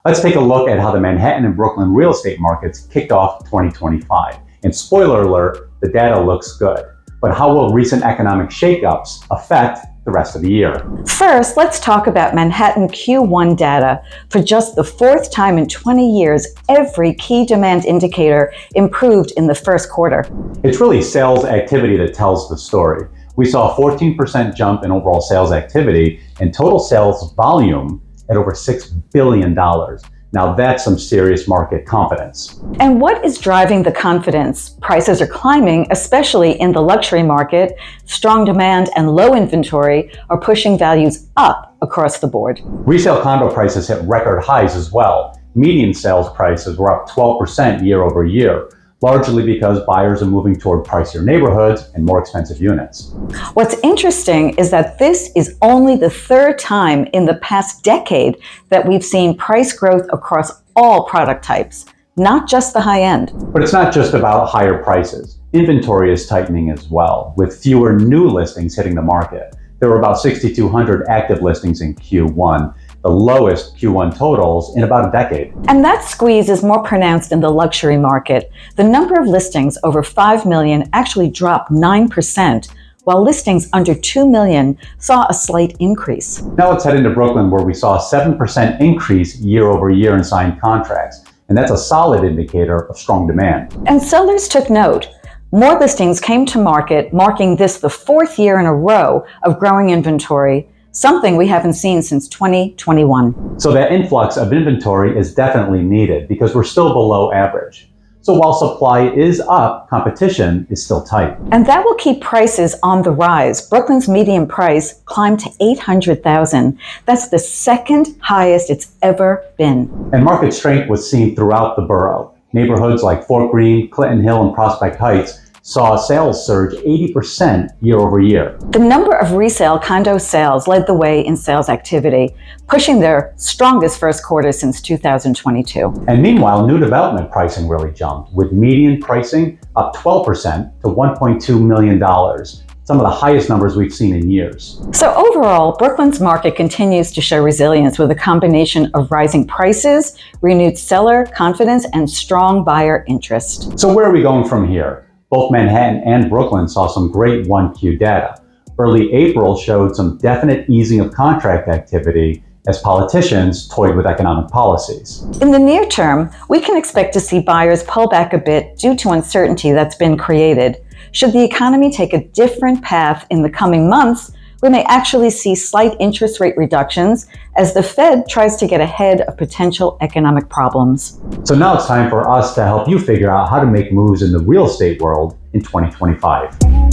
Let's take a look at how the Manhattan and Brooklyn real estate markets kicked off 2025. And spoiler alert, the data looks good. But how will recent economic shakeups affect the rest of the year? First, let's talk about Manhattan Q1 data. For just the fourth time in 20 years, every key demand indicator improved in the first quarter. It's really sales activity that tells the story. We saw a 14% jump in overall sales activity and total sales volume at over $6 billion. Now that's some serious market confidence. And what is driving the confidence? Prices are climbing, especially in the luxury market. Strong demand and low inventory are pushing values up across the board. Resale condo prices hit record highs as well. Median sales prices were up 12% year over year, largely because buyers are moving toward pricier neighborhoods and more expensive units. What's interesting is that this is only the third time in the past decade that we've seen price growth across all product types, not just the high end. But it's not just about higher prices. Inventory is tightening as well, with fewer new listings hitting the market. There were about 6,200 active listings in Q1, the lowest Q1 totals in about a decade. And that squeeze is more pronounced in the luxury market. The number of listings over 5 million actually dropped 9%, while listings under 2 million saw a slight increase. Now let's head into Brooklyn, where we saw a 7% increase year over year in signed contracts. And that's a solid indicator of strong demand. And sellers took note. More listings came to market, marking this the fourth year in a row of growing inventory, something we haven't seen since 2021. So that influx of inventory is definitely needed because we're still below average. So while supply is up, competition is still tight. And that will keep prices on the rise. Brooklyn's median price climbed to $800,000. That's the second highest it's ever been. And market strength was seen throughout the borough. Neighborhoods like Fort Greene, Clinton Hill, and Prospect Heights saw sales surge 80% year over year. The number of resale condo sales led the way in sales activity, pushing their strongest first quarter since 2022. And meanwhile, new development pricing really jumped, with median pricing up 12% to $1.2 million, some of the highest numbers we've seen in years. So overall, Brooklyn's market continues to show resilience with a combination of rising prices, renewed seller confidence, and strong buyer interest. So where are we going from here? Both Manhattan and Brooklyn saw some great 1Q data. Early April showed some definite easing of contract activity as politicians toyed with economic policies. In the near term, we can expect to see buyers pull back a bit due to uncertainty that's been created. Should the economy take a different path in the coming months, we may actually see slight interest rate reductions as the Fed tries to get ahead of potential economic problems. So now it's time for us to help you figure out how to make moves in the real estate world in 2025.